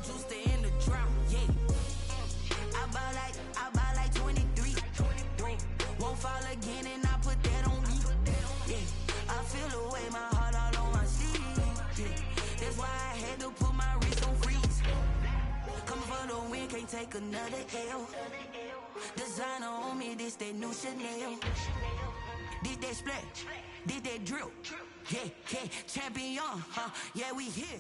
juice in the drought, yeah. I buy like 23. Won't fall again and I put that on me. Yeah, I feel the way, my heart all on my sleeve. Yeah, that's why I had to put my wrist on freeze. Coming for the win, can't take another L. Designer on me, this that new Chanel. Did that splash, did that drill. Yeah, champion, yeah, we here.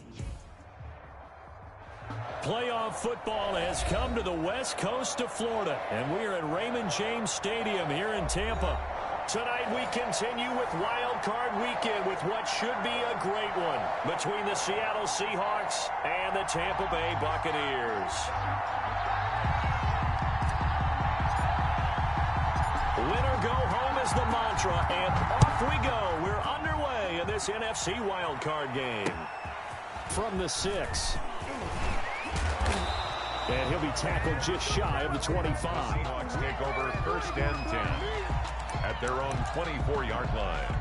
Playoff football has come to the west coast of Florida, and we are at Raymond James Stadium here in Tampa. Tonight we continue with Wild Card Weekend with what should be a great one between the Seattle Seahawks and the Tampa Bay Buccaneers. Winner go home is the mantra, and off we go. We're underway in this NFC Wild Card game. From the 6. And he'll be tackled just shy of the 25. Seahawks take over 1st and 10 at their own 24-yard line.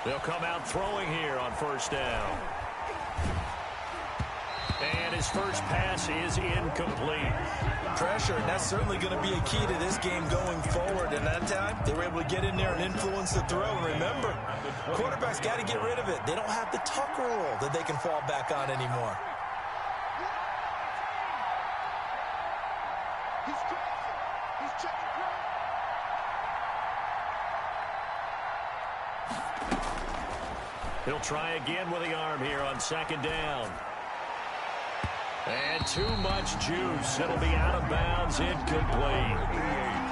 They'll come out throwing here on 1st down. And his first pass is incomplete. Pressure, and that's certainly going to be a key to this game going forward. And that time, they were able to get in there and influence the throw. And remember, quarterbacks got to get rid of it. They don't have the Tucker rule that they can fall back on anymore. He'll try again with the arm here on 2nd down. And too much juice. It'll be out of bounds, incomplete.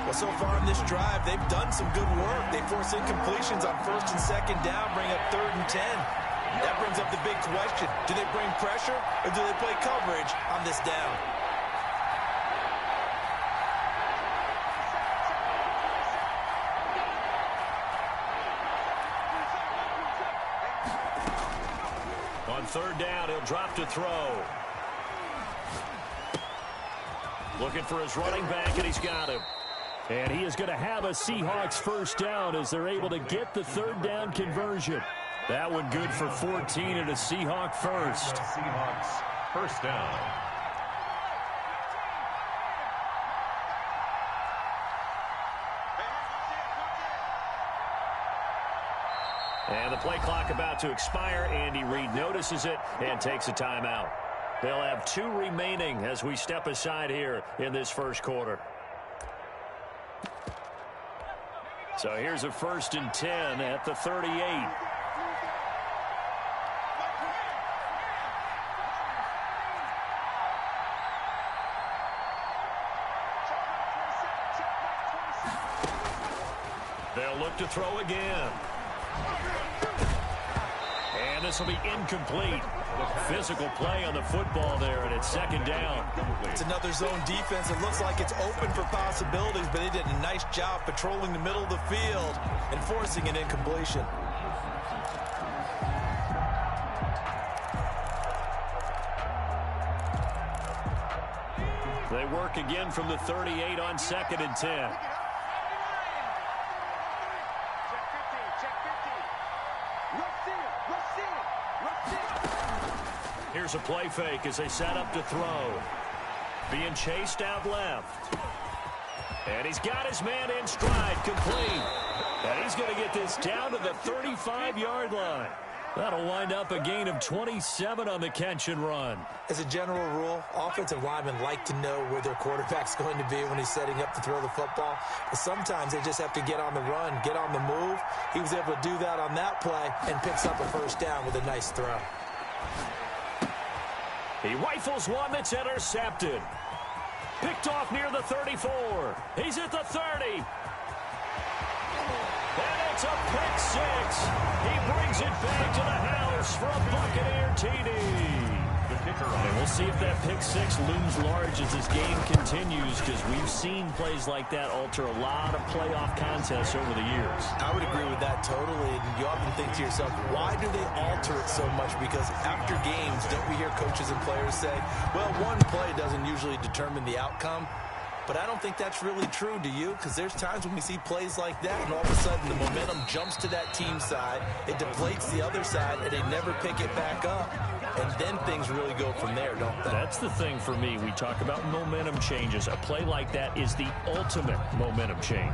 Well, so far in this drive, they've done some good work. They force incompletions on 1st and 2nd down, bring up 3rd and 10. That brings up the big question. Do they bring pressure or do they play coverage on this down? On 3rd down, he'll drop to throw. Looking for his running back, and he's got him. And he is going to have a Seahawks 1st down as they're able to get the 3rd down conversion. That one good for 14 and a Seahawk first. Seahawks 1st down. And the play clock about to expire. Andy Reid notices it and takes a timeout. They'll have 2 remaining as we step aside here in this 1st quarter. So here's a 1st and 10 at the 38. They'll look to throw again. And this will be incomplete. Physical play on the football there, and it's 2nd down. It's another zone defense. It looks like it's open for possibilities, but they did a nice job patrolling the middle of the field and forcing an incompletion. They work again from the 38 on 2nd and 10. Here's a play fake as they set up to throw. Being chased out left. And he's got his man in stride, complete. And he's going to get this down to the 35-yard line. That'll wind up a gain of 27 on the catch and run. As a general rule, offensive linemen like to know where their quarterback's going to be when he's setting up to throw the football. But sometimes they just have to get on the run, get on the move. He was able to do that on that play and picks up a 1st down with a nice throw. He rifles one that's intercepted. Picked off near the 34. He's at the 30. And it's a pick six. He brings it back to the house for a Buccaneer TD. And we'll see if that pick six looms large as this game continues, because we've seen plays like that alter a lot of playoff contests over the years. I would agree with that totally. And you often think to yourself, why do they alter it so much? Because after games, don't we hear coaches and players say, well, one play doesn't usually determine the outcome. But I don't think that's really true, do you? Because there's times when we see plays like that, and all of a sudden the momentum jumps to that team side, it deflates the other side, and they never pick it back up. And then things really go from there, don't they? That's the thing for me. We talk about momentum changes. A play like that is the ultimate momentum change.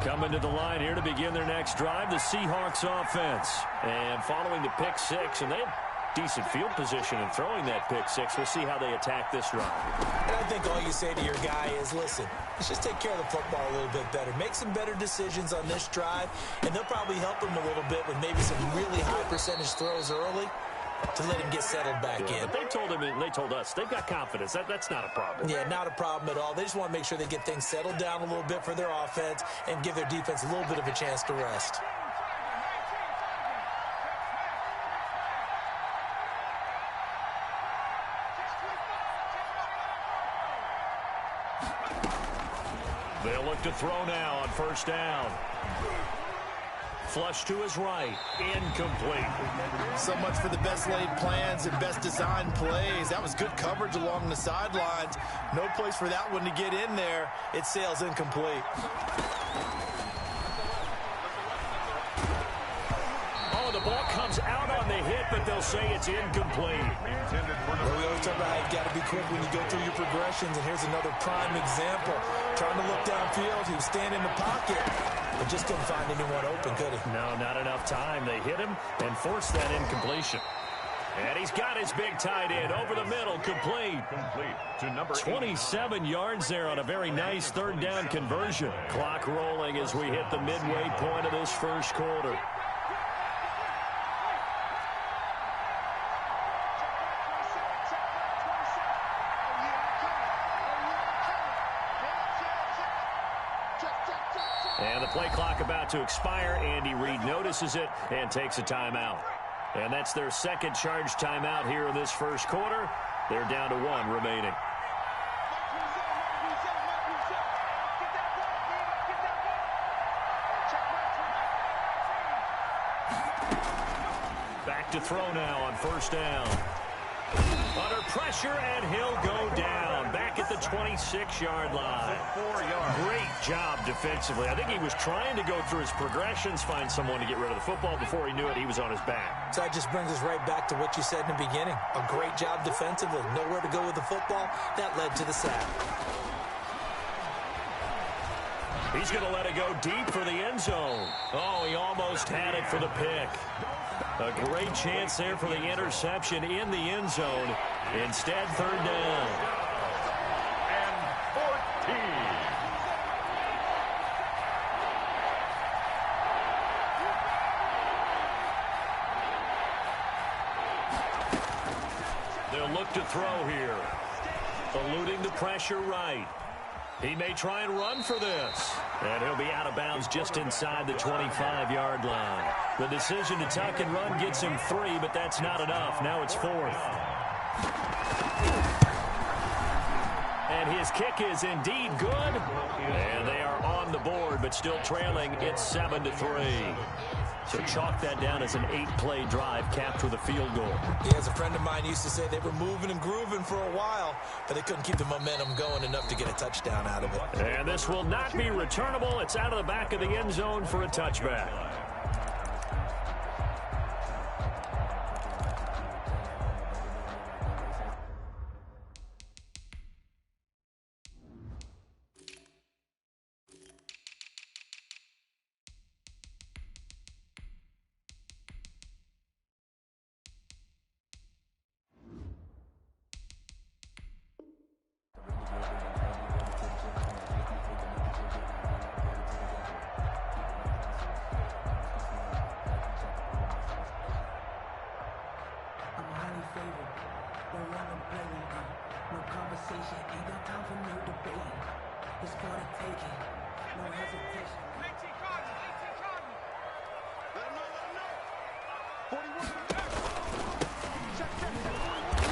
Coming to the line here to begin their next drive, the Seahawks offense. And following the pick six, and they have decent field position in throwing that pick six. We'll see how they attack this drive. And I think all you say to your guy is, listen, let's just take care of the football a little bit better. Make some better decisions on this drive, and they'll probably help him a little bit with maybe some really high percentage throws early to let him get settled back in. But they told him, and they told us, they've got confidence. That's not a problem. Yeah, not a problem at all. They just want to make sure they get things settled down a little bit for their offense and give their defense a little bit of a chance to rest. They'll look to throw now on first down. Flush to his right. Incomplete. So much for the best laid plans and best designed plays. That was good coverage along the sidelines. No place for that one to get in there. It sails incomplete. Oh, the ball comes out on the hit, but they'll say it's incomplete. Well, we always talk about how you've got to be quick when you go through your progressions, and here's another prime example. Trying to look downfield, he was standing in the pocket, but just couldn't find anyone open, could he? No, not enough time. They hit him and forced that incompletion. And he's got his big tight end over the middle, complete. To number 27 yards there on a very nice third down conversion. Clock rolling as we hit the midway point of this first quarter. And the play clock about to expire. Andy Reid notices it and takes a timeout. And that's their second charge timeout here in this first quarter. They're down to one remaining. Back to throw now on first down. Under pressure, and he'll go down. Back at the 26-yard line. 4 yards. Great job defensively. I think he was trying to go through his progressions, find someone to get rid of the football. Before he knew it, he was on his back. So that just brings us right back to what you said in the beginning. A great job defensively. Nowhere to go with the football. That led to the sack. He's going to let it go deep for the end zone. Oh, he almost had it for the pick. A great chance there for the interception in the end zone. Instead, third down. And 14. They'll look to throw here. Eluding the pressure right. He may try and run for this. And he'll be out of bounds just inside the 25-yard line. The decision to tuck and run gets him 3, but that's not enough. Now it's 4th. And his kick is indeed good. And they are on the board, but still trailing. It's 7-3. So chalk that down as an 8-play drive capped with a field goal. Yeah, as a friend of mine used to say, they were moving and grooving for a while, but they couldn't keep the momentum going enough to get a touchdown out of it. And this will not be returnable. It's out of the back of the end zone for a touchback. No conversation, ain't got time for no debate. It's for the taking. No hesitation. 18 Cardinals. 18 Cardinals. Let him know. 41.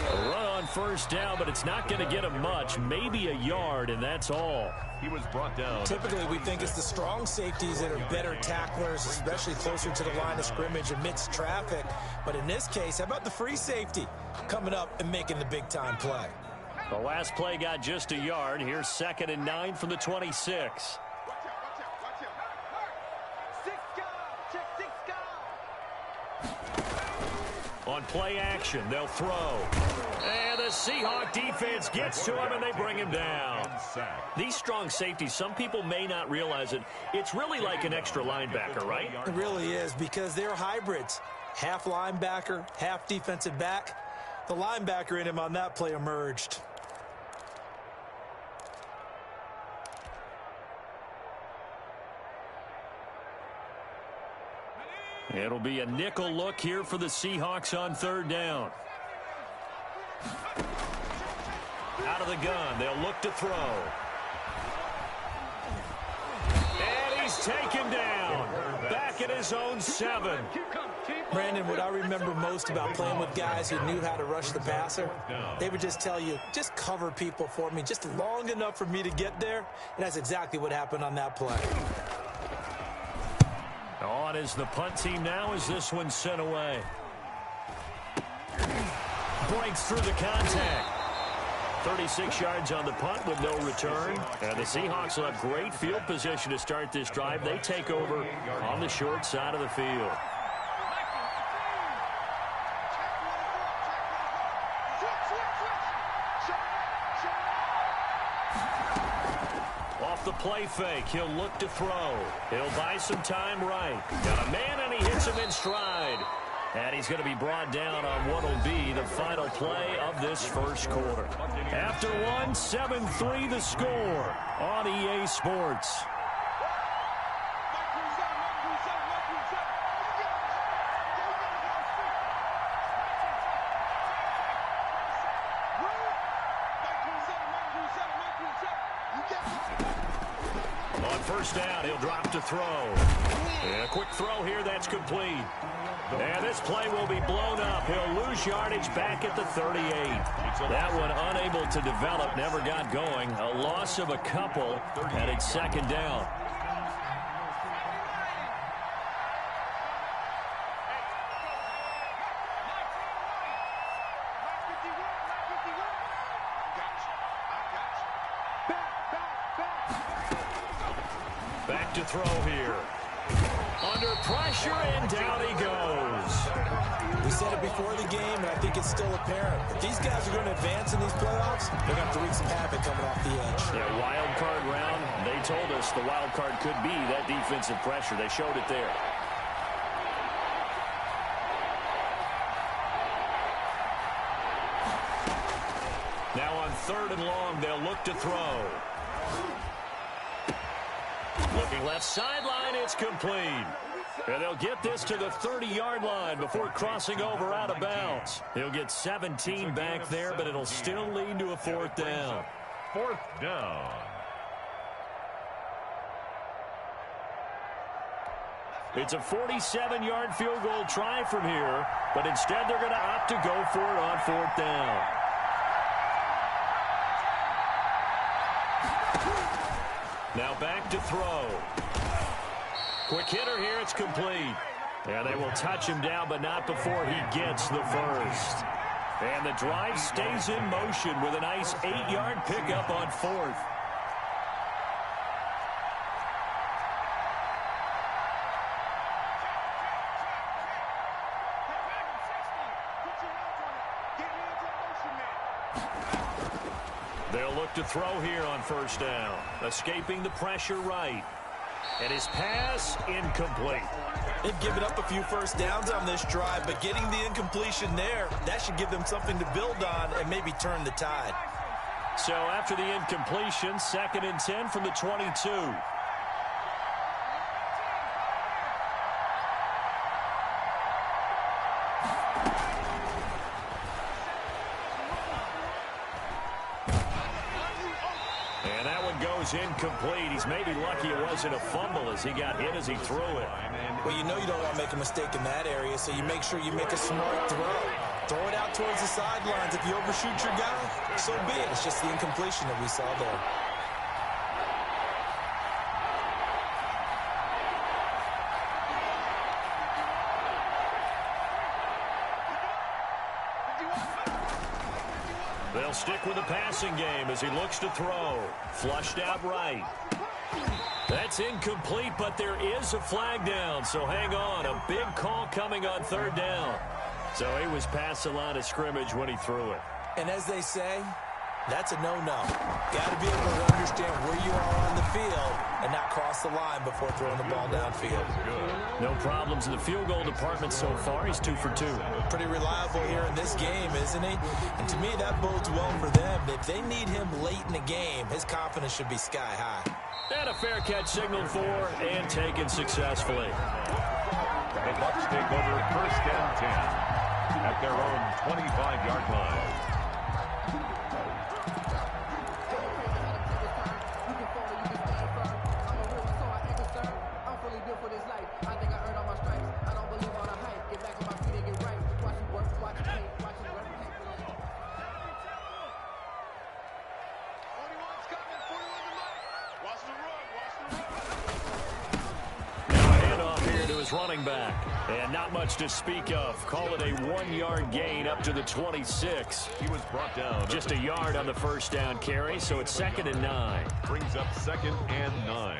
A run on first down, but it's not going to get him much. Maybe a yard, and that's all. He was brought down. Typically, we think it's the strong safeties that are better tacklers, especially closer to the line of scrimmage amidst traffic. But in this case, how about the free safety coming up and making the big-time play? The last play got just a yard. Here's 2nd and 9 from the 26. Watch out. Six guard. Check six guard. On play action, they'll throw. And the Seahawk defense gets to him, and they bring him down. These strong safeties, some people may not realize it. It's really like an extra linebacker, right? It really is, because they're hybrids. Half linebacker, half defensive back. The linebacker in him on that play emerged. It'll be a nickel look here for the Seahawks on 3rd down. Out of the gun, they'll look to throw. And he's taken down. Back at his own 7. Brandon, what I remember most about playing with guys who knew how to rush the passer, they would just tell you, just cover people for me, just long enough for me to get there. And that's exactly what happened on that play. On is the punt team now as this one's sent away. Breaks through the contact. 36 yards on the punt with no return. And the Seahawks will have great field position to start this drive. They take over on the short side of the field. Off the play fake, he'll look to throw. He'll buy some time right. Got a man, and he hits him in stride. And he's going to be brought down on what will be the final play of this first quarter. After one, 7-3 the score on EA Sports. On first down, he'll drop to throw. And a quick throw here, that's complete. And this play will be blown up. He'll lose yardage back at the 38. That one unable to develop, never got going. A loss of a couple, and it's 2nd down. Back to throw here. Under pressure, and down he goes. We said it before the game, and I think it's still apparent. If these guys are going to advance in these playoffs, they're going to have to wreak some havoc coming off the edge. Yeah, wild card round. They told us the wild card could be that defensive pressure. They showed it there. Now on 3rd and long, they'll look to throw. Looking left sideline, it's complete. And they'll get this to the 30-yard line before crossing over out of bounds. He'll get 17 back there, but it'll still lead to a 4th down. 4th down. It's a 47-yard field goal try from here, but instead they're going to opt to go for it on 4th down. Now back to throw. Quick hitter here, it's complete. And they will touch him down, but not before he gets the first. And the drive stays in motion with a nice 8-yard pickup on 4th. They'll look to throw here on 1st down. Escaping the pressure right. And his pass incomplete. They've given up a few first downs on this drive, but getting the incompletion there, that should give them something to build on and maybe turn the tide. So after the incompletion, 2nd and 10 from the 22. And that one goes incomplete. He's maybe lucky it wasn't a fumble as he got hit as he threw it. Well, you know you don't want to make a mistake in that area, so you make sure you make a smart throw. Throw it out towards the sidelines. If you overshoot your guy, so be it. It's just the incompletion that we saw there. They'll stick with the passing game as he looks to throw. Flushed out right. That's incomplete, but there is a flag down, so hang on. A big call coming on third down. So he was past the line of scrimmage when he threw it. And as they say, that's a no-no. Got to be able to understand where you are on the field and not cross the line before throwing the ball downfield. No problems in the field goal department so far. He's 2 for 2. Pretty reliable here in this game, isn't he? And to me, that bodes well for them. If they need him late in the game, his confidence should be sky high. And a fair catch signaled for and taken successfully. The Bucs take over 1st and 10 at their own 25-yard line. Running back, and not much to speak of. Call it a 1-yard gain up to the 26. He was brought down. Just a yard on the first down carry, so it's 2nd and 9. Brings up 2nd and 9.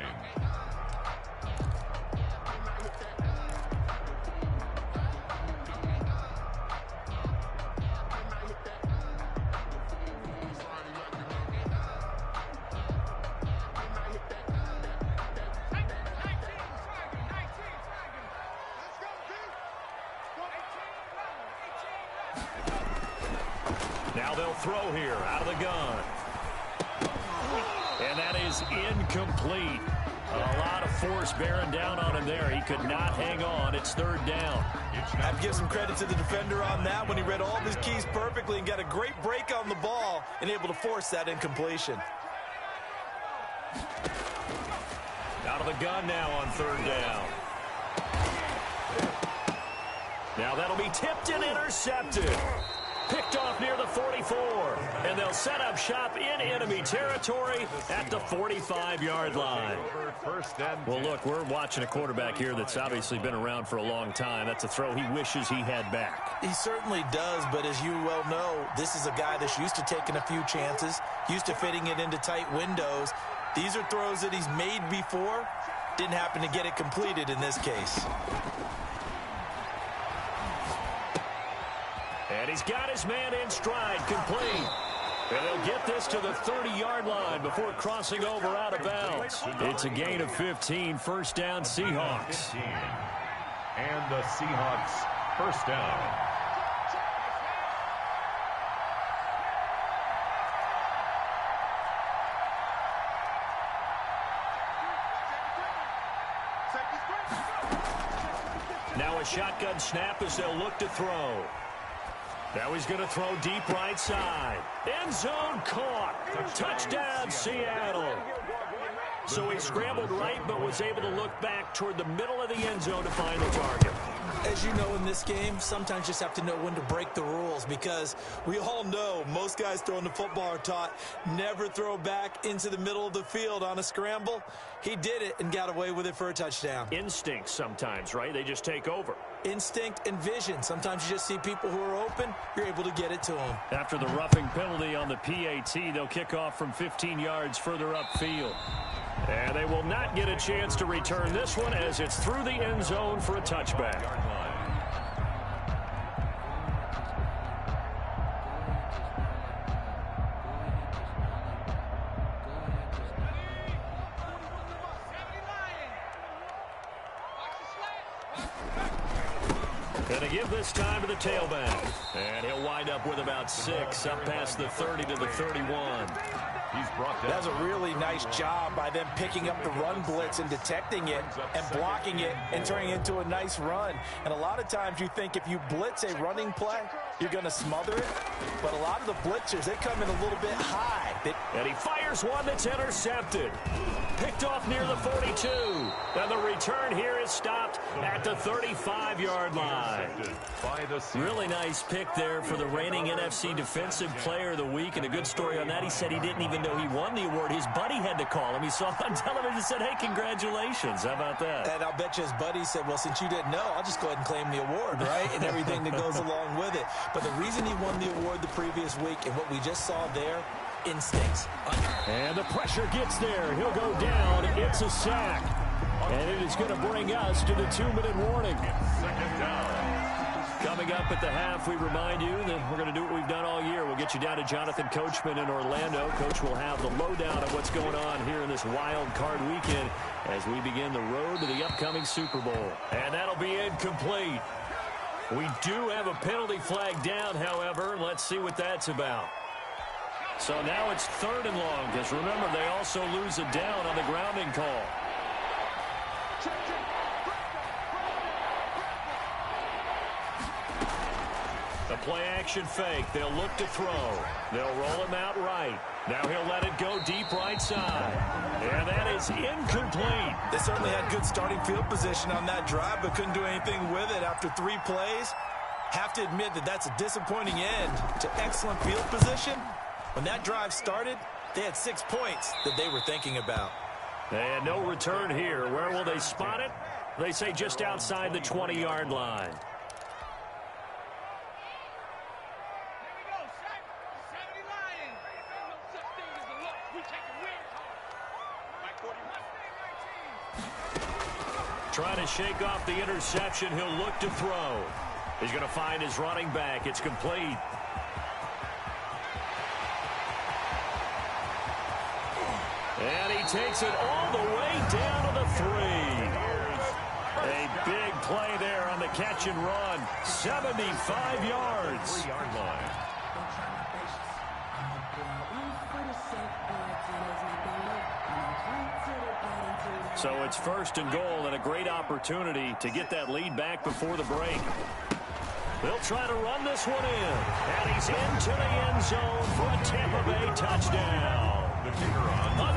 Now they'll throw here out of the gun. And that is incomplete. A lot of force bearing down on him there. He could not hang on. It's 3rd down. I have to give some credit to the defender on that when he read all of his keys perfectly and got a great break on the ball and able to force that incompletion. Out of the gun now on 3rd down. Now that'll be tipped and intercepted. Picked off near the 44, and they'll set up shop in enemy territory at the 45-yard line. Well, look, we're watching a quarterback here that's obviously been around for a long time. That's a throw he wishes he had back. He certainly does, but as you well know, this is a guy that's used to taking a few chances, used to fitting it into tight windows. These are throws that he's made before. Didn't happen to get it completed in this case. And he's got his man in stride, complete. And they'll get this to the 30-yard line before crossing over out of bounds. It's a gain of 15, 1st down Seahawks. And the Seahawks 1st down. Now a shotgun snap as they'll look to throw. Now he's going to throw deep right side. End zone caught. Touchdown, Seattle. So he scrambled right but was able to look back toward the middle of the end zone to find the target. As you know in this game, sometimes you just have to know when to break the rules because we all know most guys throwing the football are taught never throw back into the middle of the field on a scramble. He did it and got away with it for a touchdown. Instinct sometimes, right? They just take over. Instinct and vision. Sometimes you just see people who are open, you're able to get it to them. After the roughing penalty on the PAT, they'll kick off from 15 yards further upfield. And they will not get a chance to return this one as it's through the end zone for a touchback. Going to give this time to the tailback. And he'll wind up with about 6 up past the 30 to the 31. He's brought down. That's a really nice job by them picking up the run blitz and detecting it and blocking it and turning it into a nice run. And a lot of times you think if you blitz a running play, you're going to smother it. But a lot of the blitzers, they come in a little bit high. And he fires one that's intercepted. Picked off near the 42. And the return here is stopped at the 35-yard line. Really nice pick there for the reigning NFC Defensive Player of the Week. And a good story on that. He said he didn't even know he won the award. His buddy had to call him. He saw him on television and said, hey, congratulations. How about that? And I'll bet you his buddy said, well, since you didn't know, I'll just go ahead and claim the award, right? And everything that goes along with it. But the reason he won the award the previous week and what we just saw there, instincts. And the pressure gets there. He'll go down. It's a sack. And it is going to bring us to the 2-minute warning. Coming up at the half, we remind you that we're going to do what we've done all year. We'll get you down to Jonathan Coachman in Orlando. Coach will have the lowdown of what's going on here in this wild card weekend as we begin the road to the upcoming Super Bowl. And that'll be incomplete. We do have a penalty flag down, however. Let's see what that's about. So now it's 3rd and long, because remember, they also lose a down on the grounding call. The play-action fake. They'll look to throw. They'll roll him out right. Now he'll let it go deep right side. And that is incomplete. They certainly had good starting field position on that drive, but couldn't do anything with it after 3 plays. Have to admit that that's a disappointing end to excellent field position. When that drive started, they had 6 points that they were thinking about. And no return here. Where will they spot it? They say just outside the 20-yard line. Trying to shake off the interception. He'll look to throw. He's going to find his running back. It's complete. And he takes it all the way down to the 3. A big play there on the catch and run. 75 yards. 3-yard line. So it's 1st and goal and a great opportunity to get that lead back before the break. They'll try to run this one in. And he's into the end zone for a Tampa Bay touchdown. A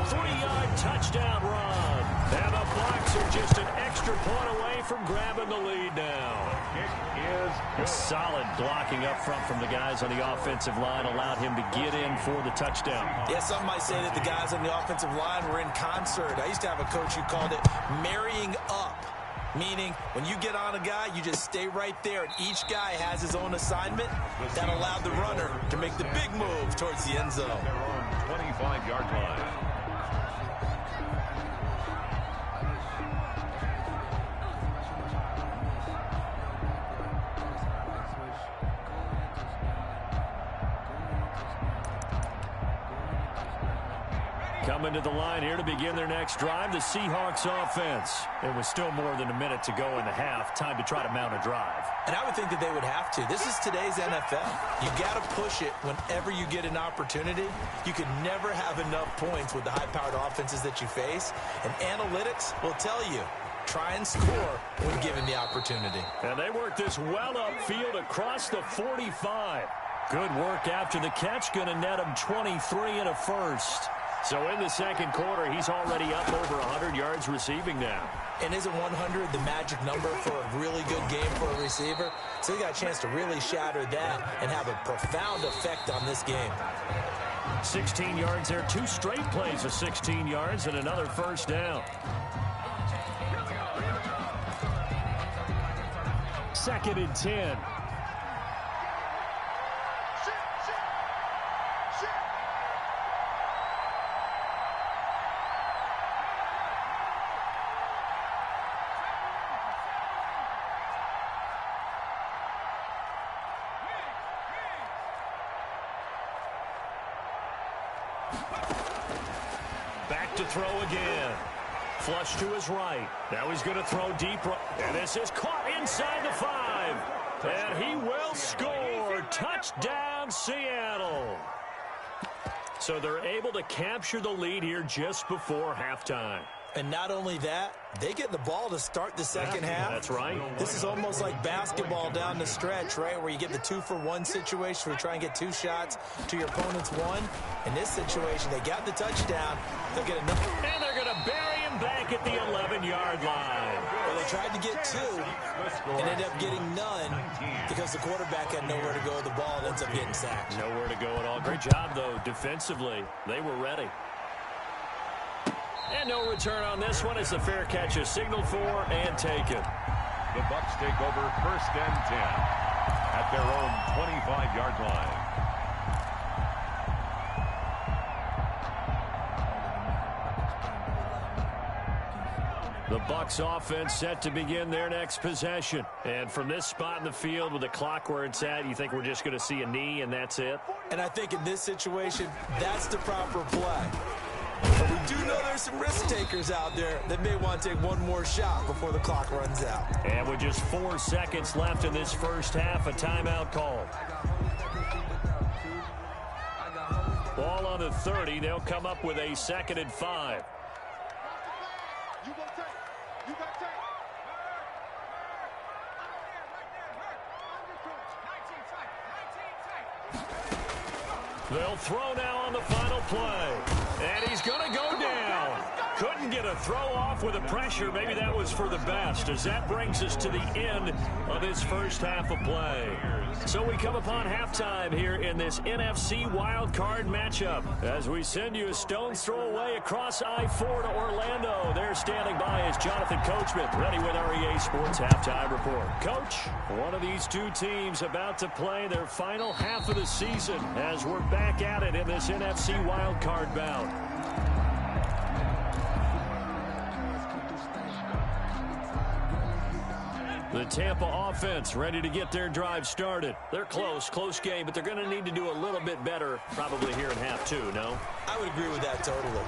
3-yard touchdown run. And the Bucs are just an extra point away from grabbing the lead now. Solid blocking up front from the guys on the offensive line allowed him to get in for the touchdown. Yeah, some might say that the guys on the offensive line were in concert. I used to have a coach who called it marrying up, meaning when you get on a guy, you just stay right there, and each guy has his own assignment. That allowed the runner to make the big move towards the end zone. Their own 25-yard line. Coming to the line here to begin their next drive, the Seahawks offense. It was still more than a minute to go in the half. Time to try to mount a drive. And I would think that they would have to. This is today's NFL. You got to push it whenever you get an opportunity. You can never have enough points with the high-powered offenses that you face. And analytics will tell you, try and score when given the opportunity. And they work this well upfield across the 45. Good work after the catch. Going to net him 23 and a first. So in the second quarter, he's already up over 100 yards receiving now. And isn't 100 the magic number for a really good game for a receiver? So he got a chance to really shatter that and have a profound effect on this game. 16 yards there, 2 straight plays of 16 yards and another first down. 2nd and 10. Back to throw again. Flush to his right. Now he's going to throw deep right. And this is caught inside the 5. And he will score. Touchdown, Seattle. So they're able to capture the lead here just before halftime. And not only that, they get the ball to start the second half. That's right. This is almost like basketball down the stretch, right, where you get the 2-for-1 situation where you try and get 2 shots to your opponent's 1. In this situation, they got the touchdown. They'll get another. And they're going to bury him back at the 11-yard line. Well, they tried to get 2 and ended up getting none because the quarterback had nowhere to go with the ball and ends up getting sacked. Nowhere to go at all. Great job, though, defensively. They were ready. And no return on this one. It's a fair catch, a signal for and taken. The Bucs take over 1st and 10 at their own 25-yard line. The Bucs offense set to begin their next possession. And from this spot in the field with the clock where it's at, you think we're just going to see a knee and that's it? And I think in this situation, that's the proper play. But we do know there's some risk takers out there that may want to take one more shot before the clock runs out. And with just 4 seconds left in this first half, a timeout call. Ball on the 30. They'll come up with a 2nd and 5. You gonna take. You got take. They'll throw now on the final play. And he's going to go down. Couldn't get a throw off with the pressure. Maybe that was for the best, as that brings us to the end of this first half of play. So we come upon halftime here in this NFC wildcard matchup as we send you a stone's throw away across I-4 to Orlando. There standing by is Jonathan Coachman, ready with our EA Sports Halftime Report. Coach, one of these two teams about to play their final half of the season as we're back at it in this NFC wildcard bout. The Tampa offense ready to get their drive started. They're close game, but they're going to need to do a little bit better probably here in half 2, no? I would agree with that totally.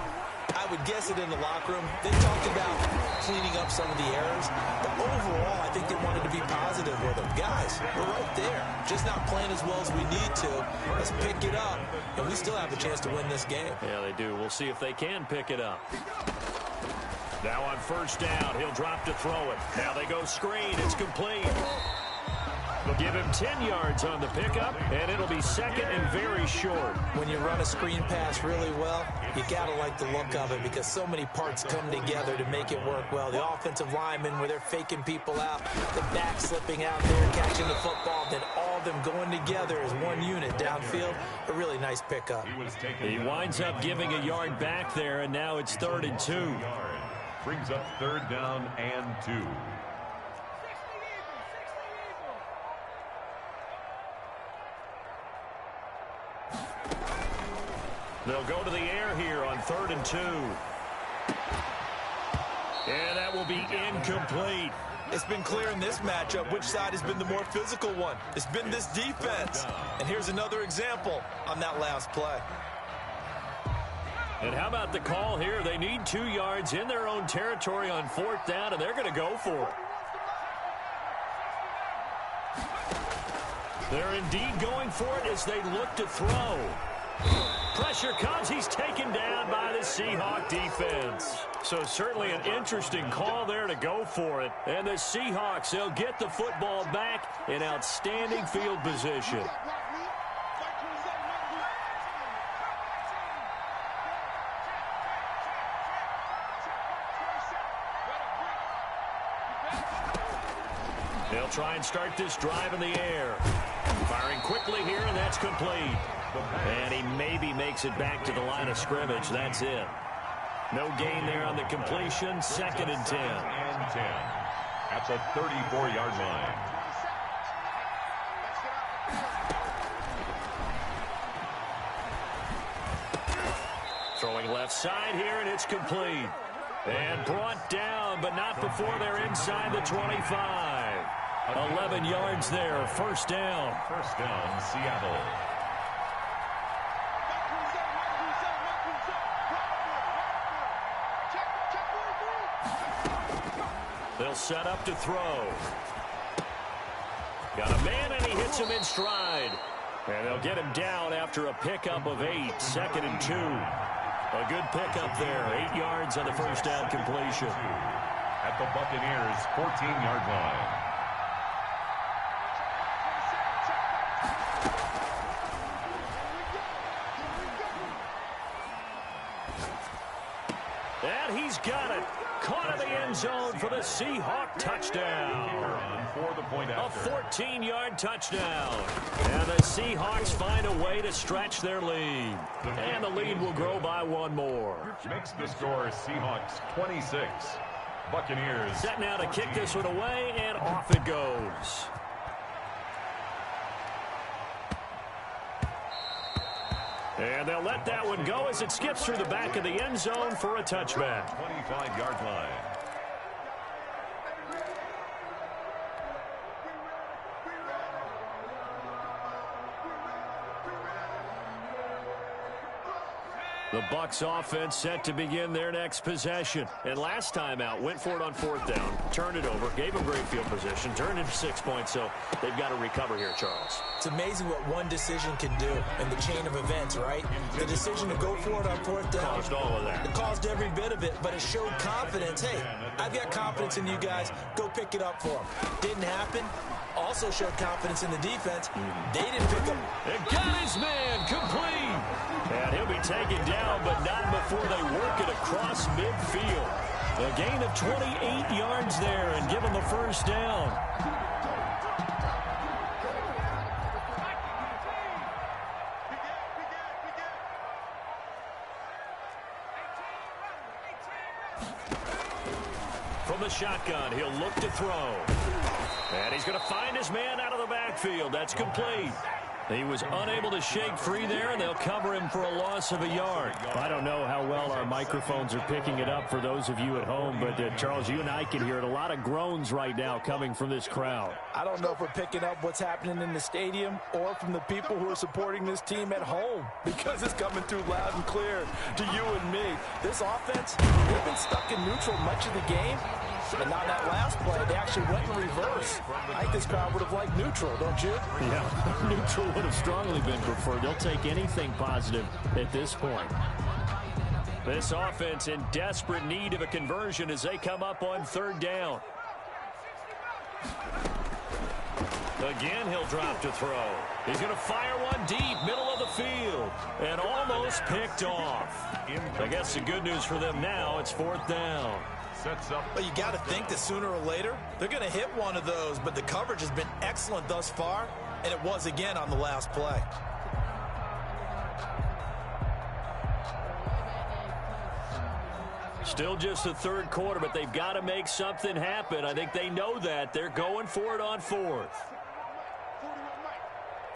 I would guess it in the locker room. They talked about cleaning up some of the errors, but overall, I think they wanted to be positive with them. Guys, we're right there. Just not playing as well as we need to. Let's pick it up, and we still have a chance to win this game. Yeah, they do. We'll see if they can pick it up. Now on 1st down, he'll drop to throw it. Now they go screen. It's complete. They'll give him 10 yards on the pickup, and it'll be 2nd and very short. When you run a screen pass really well, you got to like the look of it because so many parts come together to make it work well. The offensive linemen, where they're faking people out, the back slipping out there, catching the football, then all of them going together as one unit downfield. A really nice pickup. He winds up giving a yard back there, and now it's 3rd and 2. Brings up 3rd down and 2. They'll go to the air here on 3rd and 2. And that will be incomplete. It's been clear in this matchup which side has been the more physical one. It's been this defense. And here's another example on that last play. And how about the call here? They need 2 yards in their own territory on 4th down, and they're going to go for it. They're indeed going for it as they look to throw. Pressure comes. He's taken down by the Seahawk defense. So certainly an interesting call there to go for it. And the Seahawks, they'll get the football back in outstanding field position. They'll try and start this drive in the air. Firing quickly here, and that's complete. And he maybe makes it back to the line of scrimmage. That's it. No gain there on the completion. 2nd and 10. And 10. At the 34-yard line. Throwing left side here, and it's complete. And brought down, but not before they're inside the 25. 11 yards there. 1st down. 1st down, Seattle. They'll set up to throw. Got a man, and he hits him in stride. And they'll get him down after a pickup of 8. 2nd and 2. A good pickup there. 8 yards on the first down completion. At the Buccaneers' 14-yard line. And he's got it. Caught in the end zone for the Seahawk touchdown. For the point A after. 14-yard touchdown. And the Seahawks find a way to stretch their lead. And the lead will grow by 1 more. Makes the score Seahawks 26. Buccaneers. Set now to kick this one away, and off it goes. And they'll let that one go as it skips through the back of the end zone for a touchback. 25-yard line. The Bucs offense set to begin their next possession. And last time out, went for it on 4th down, turned it over, gave them great field position, turned into 6 points, so they've got to recover here, Charles. It's amazing what one decision can do in the chain of events, right? The decision to go for it on 4th down. Caused all of that. It caused every bit of it, but it showed confidence. Hey, I've got confidence in you guys. Go pick it up for them. Didn't happen. Also showed confidence in the defense. They didn't pick up. And got his man complete. And he'll be taken down, but not before they work it across midfield. A gain of 28 yards there and give them the first down. From the shotgun, he'll look to throw. And he's going to find his man out of the backfield. That's complete. He was unable to shake free there, and they'll cover him for a loss of a yard. I don't know how well our microphones are picking it up for those of you at home, but Charles, you and I can hear it. A lot of groans right now coming from this crowd. I don't know if we're picking up what's happening in the stadium or from the people who are supporting this team at home, because it's coming through loud and clear to you and me. This offense, they've been stuck in neutral much of the game. And on that last play, they actually went in reverse. I think this crowd would have liked neutral, don't you? Yeah, neutral would have strongly been preferred. They'll take anything positive at this point. This offense in desperate need of a conversion as they come up on 3rd down. Again, he'll drop to throw. He's going to fire one deep, middle of the field, and almost picked off. I guess the good news for them now, it's 4th down. Sets up. But you got to think that sooner or later, they're going to hit one of those. But the coverage has been excellent thus far, and it was again on the last play. Still just the 3rd quarter, but they've got to make something happen. I think they know that. They're going for it on 4th. 41 Mike.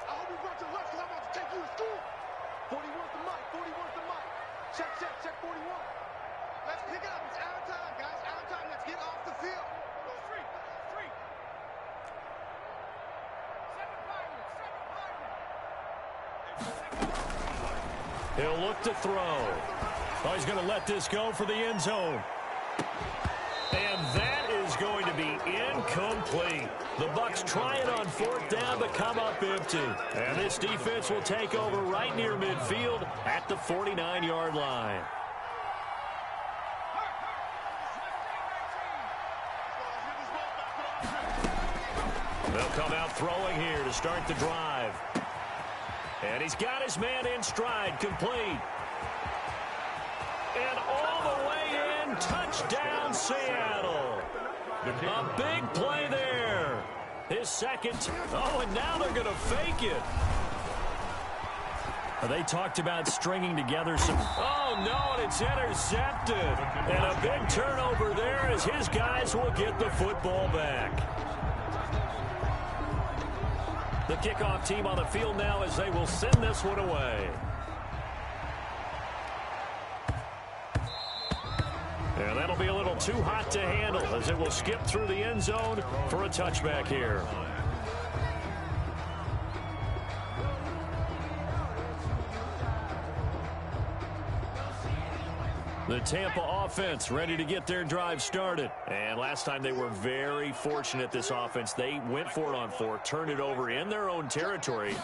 I hope you brought your lunch because I'm about to take you to school. 41's the Mike. 41's the Mike. Check 41. Let's pick it up. It's out of time, guys. Out of time. Let's get off the field. Go street. He'll look to throw. Oh, he's going to let this go for the end zone. And that is going to be incomplete. The Bucs try it on 4th down, but come up empty. And this defense will take over right near midfield at the 49-yard line. They'll come out throwing here to start the drive. And he's got his man in stride, complete. And all the way in, touchdown Seattle. A big play there. His second. Oh, and now they're going to fake it. They talked about stringing together some. Oh, no, and it's intercepted. And a big turnover there as his guys will get the football back. The kickoff team on the field now as they will send this one away. And that'll be a little too hot to handle as it will skip through the end zone for a touchback here. The Tampa offense ready to get their drive started. And last time they were very fortunate, this offense. They went for it on 4, turned it over in their own territory,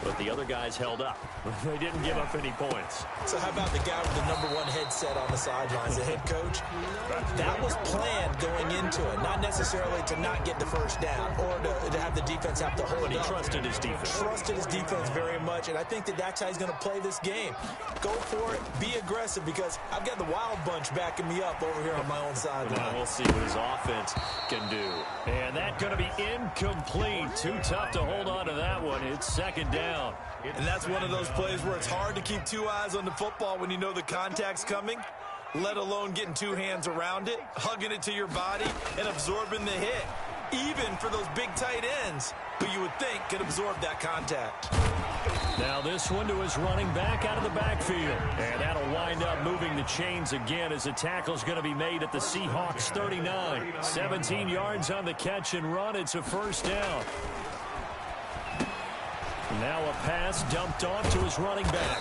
but the other guys held up. They didn't give up any points. So how about the guy with the #1 headset on the sidelines, the head coach? That was planned going into it, not necessarily to not get the first down or to have the defense have to hold But he up. trusted his defense. Trusted his defense very much, and I think that's how he's going to play this game. Go for it, be aggressive, because I've got the Wild Bunch backing me up over here on my own sideline. Well, we'll see what his offense can do. And that's going to be incomplete. Too tough to hold on to that one. It's second down. And that's one of those plays where it's hard to keep 2 eyes on the football when you know the contact's coming, let alone getting 2 hands around it, hugging it to your body, and absorbing the hit. Even for those big tight ends, who you would think could absorb that contact. Now this one to his running back out of the backfield. And that'll wind up moving the chains again as the tackle's going to be made at the Seahawks 39. 17 yards on the catch and run. It's a first down. Now a pass dumped off to his running back.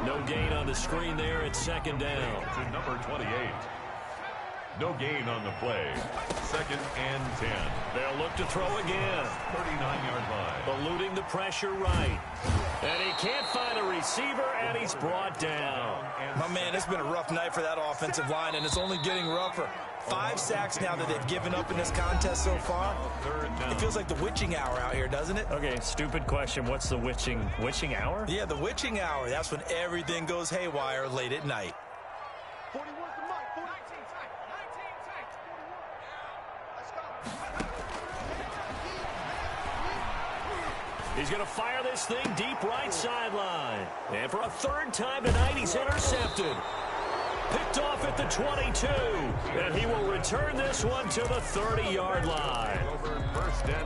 No gain on the screen there. It's second down. To number 28. No gain on the play. Second and 10. They'll look to throw again. 39-yard line. Eluding the pressure right. And he can't find a receiver, and he's brought down. My man, it's been a rough night for that offensive line, and it's only getting rougher. 5 sacks now that they've given up in this contest so far. It feels like the witching hour out here, doesn't it? Okay, stupid question. What's the witching hour? Yeah, the witching hour. That's when everything goes haywire late at night. 41's the mic. 19 tight. 19 tight. 41. Let's go. He's going to fire this thing deep right sideline. And for a 3rd time tonight, he's intercepted. Picked off at the 22. And he will return this one to the 30-yard line.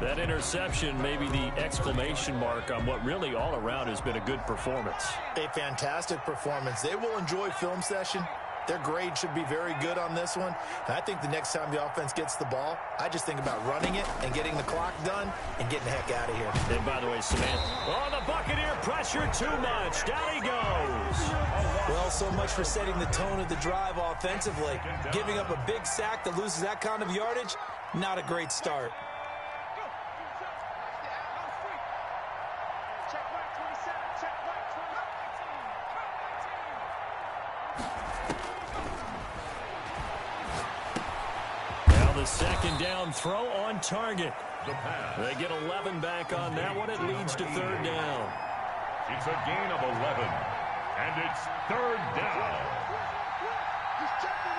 That interception may be the exclamation mark on what really all around has been a good performance. A fantastic performance. They will enjoy film session. Their grade should be very good on this one. And I think the next time the offense gets the ball, I just think about running it and getting the clock done and getting the heck out of here. And by the way, Samantha, oh, the Buccaneer pressure too much. Down he goes. Well, so much for setting the tone of the drive offensively. Giving up a big sack that loses that kind of yardage, not a great start. Check right 27. Check right 20. Now the second down throw on target. The pass. They get 11 back on that one. It leads to 3rd down. It's a gain of 11. And it's 3rd down. He's checking.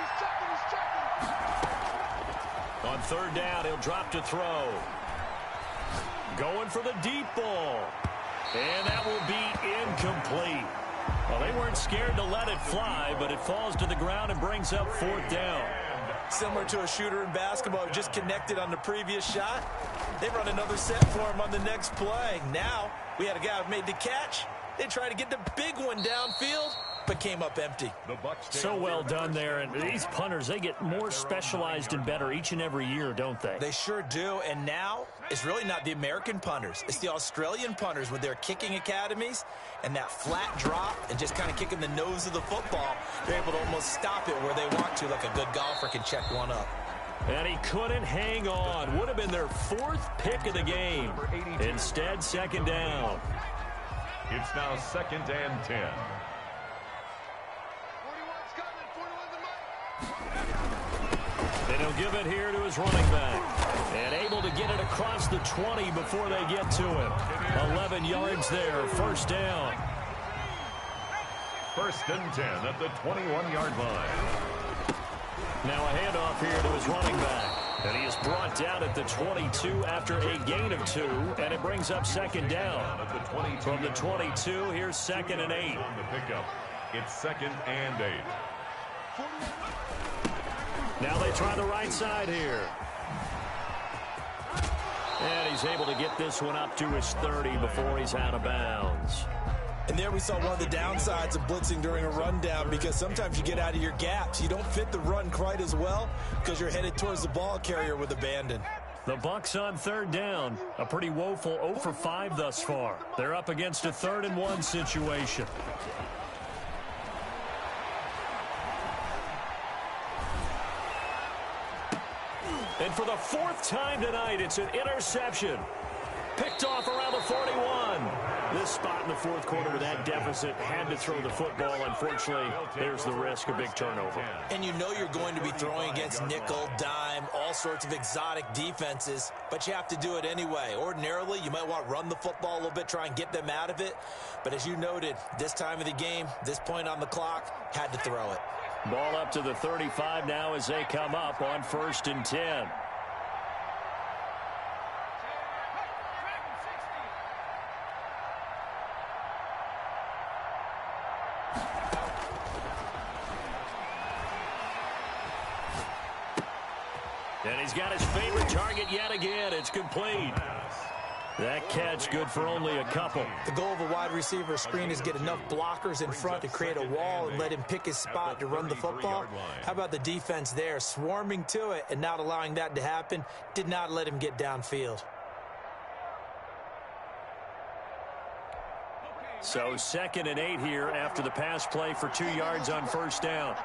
On 3rd down, he'll drop to throw. Going for the deep ball. And that will be incomplete. Well, they weren't scared to let it fly, but it falls to the ground and brings up 4th down. Similar to a shooter in basketball who just connected on the previous shot. They run another set for him on the next play. Now, we had a guy who made the catch. They tried to get the big one downfield, but came up empty. The Bucs So well done there. And these punters, they get more specialized and better each and every year, don't they? They sure do. And now, it's really not the American punters. It's the Australian punters with their kicking academies and that flat drop and just kind of kicking the nose of the football. They're able to almost stop it where they want to, like a good golfer can check one up. And he couldn't hang on. Would have been their 4th pick of the game. Instead, 2nd down. It's now 2nd and 10. 41's coming. 41's the mic. And he'll give it here to his running back. And able to get it across the 20 before they get to him. 11 yards there. 1st down. 1st and 10 at the 21-yard line. Now a handoff here to his running back. And he is brought down at the 22 after a gain of 2. And it brings up 2nd down. From the 22, here's 2nd and 8. On the pickup, it's 2nd and 8. Now they try the right side here. And he's able to get this one up to his 30 before he's out of bounds. And there we saw one of the downsides of blitzing during a rundown, because sometimes you get out of your gaps. You don't fit the run quite as well because you're headed towards the ball carrier with abandon. The Bucs on 3rd down. A pretty woeful 0 for 5 thus far. They're up against a 3rd and 1 situation. And for the fourth time tonight, it's an interception. Picked off around the 41. This spot in the fourth quarter with that deficit, had to throw the football. Unfortunately, there's the risk of big turnover. And you know you're going to be throwing against nickel, dime, all sorts of exotic defenses, but you have to do it anyway. Ordinarily, you might want to run the football a little bit, try and get them out of it. But as you noted, this time of the game, this point on the clock, had to throw it. Ball up to the 35 now as they come up on 1st and 10. And he's got his favorite target yet again. It's complete. That catch good for only a couple. The goal of a wide receiver screen is get enough blockers in front to create a wall and let him pick his spot to run the football. How about the defense there, swarming to it and not allowing that to happen? Did not let him get downfield. So 2nd and 8 here after the pass play for 2 yards on 1st down.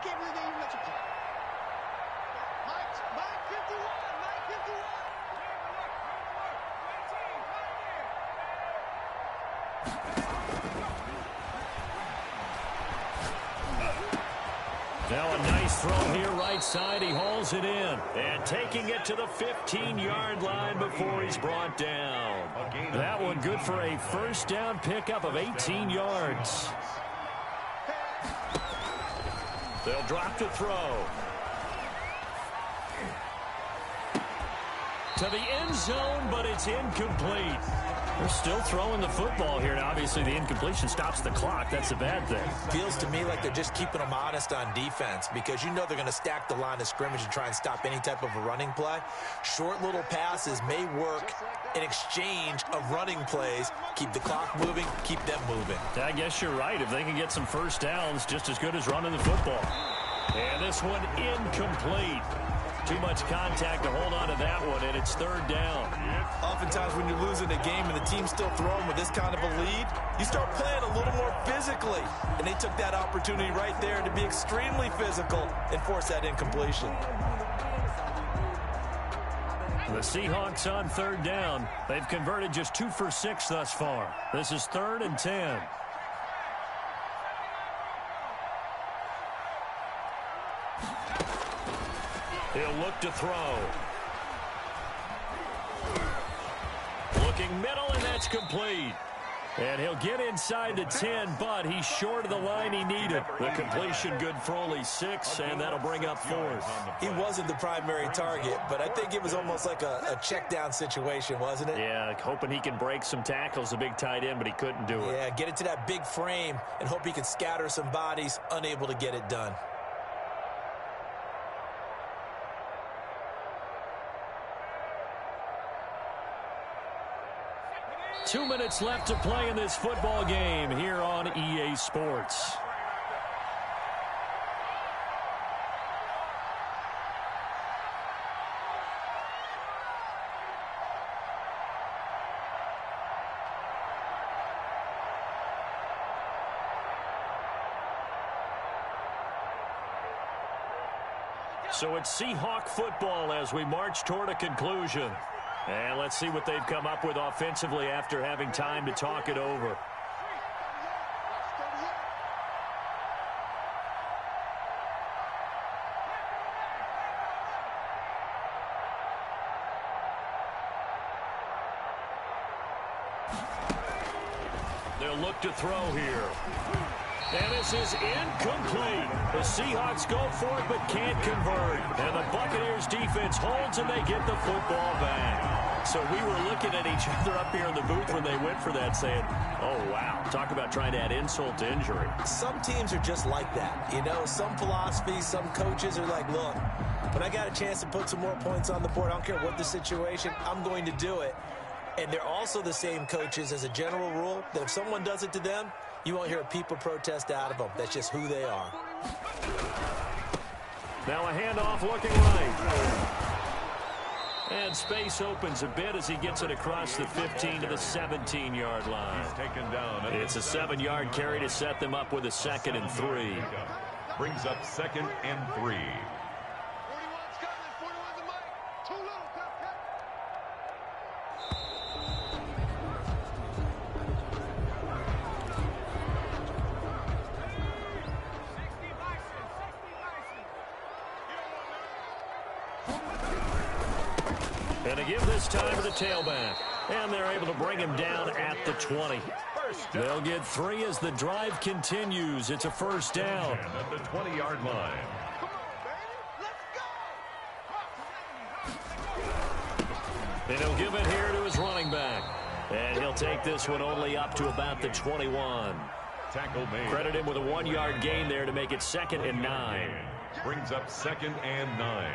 Now a nice throw here right side. He hauls it in. And taking it to the 15-yard line before he's brought down. That one good for a 1st down pickup of 18 yards. They'll drop to throw. To the end zone, but it's incomplete. They're still throwing the football here, and obviously the incompletion stops the clock. That's a bad thing. Feels to me like they're just keeping them honest on defense because you know they're going to stack the line of scrimmage and try and stop any type of a running play. Short little passes may work in exchange of running plays. Keep the clock moving, keep them moving. I guess you're right. If they can get some 1st downs, just as good as running the football. And this one incomplete. Too much contact to hold on to that one, and it's 3rd down. Oftentimes when you're losing a game and the team's still throwing with this kind of a lead, you start playing a little more physically. And they took that opportunity right there to be extremely physical and force that incompletion. The Seahawks on 3rd down. They've converted just 2 for 6 thus far. This is 3rd and 10. He'll look to throw. Looking middle, and that's complete. And he'll get inside the 10, but he's short of the line he needed. The completion good for only 6, and that'll bring up 4th. He wasn't the primary target, but I think it was almost like a check down situation, wasn't it? Yeah, hoping he can break some tackles, a big tight end, but he couldn't do it. Yeah, get it to that big frame and hope he can scatter some bodies, unable to get it done. 2 minutes left to play in this football game here on EA Sports. So it's Seahawk football as we march toward a conclusion. And let's see what they've come up with offensively after having time to talk it over. They'll look to throw here. And this is incomplete. The Seahawks go for it but can't convert. And the Buccaneers defense holds and they get the football back. So we were looking at each other up here in the booth when they went for that saying, oh, wow, talk about trying to add insult to injury. Some teams are just like that. You know, some philosophies, some coaches are like, look, when I got a chance to put some more points on the board, I don't care what the situation, I'm going to do it. And they're also the same coaches as a general rule that if someone does it to them, you won't hear a people protest out of them. That's just who they are. Now a handoff looking right. And space opens a bit as he gets it across the 15 to the 17-yard line. He's taken down. It's a 7-yard carry to set them up with a 2nd and 3. Brings up 2nd and 3. 41's coming. 41's the mic. Too low. And to give this time to the tailback. And they're able to bring him down at the 20. They'll get 3 as the drive continues. It's a first down. At the 20-yard line. And he'll give it here to his running back. And he'll take this one only up to about the 21. Tackle made. Credit him with a 1-yard gain there to make it 2nd and 9. Brings up 2nd and 9.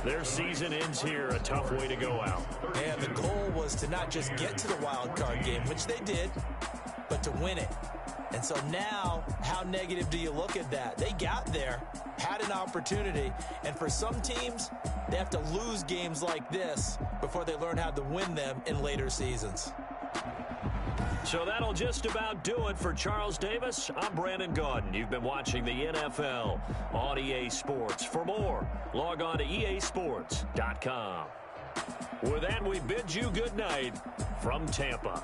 Their season ends here, a tough way to go out. And the goal was to not just get to the wild card game, which they did, but to win it. And so now, how negative do you look at that? They got there, had an opportunity, and for some teams, they have to lose games like this before they learn how to win them in later seasons. So that'll just about do it for Charles Davis. I'm Brandon Gaudin. You've been watching the NFL on EA Sports. For more, log on to easports.com. With that, we bid you good night from Tampa.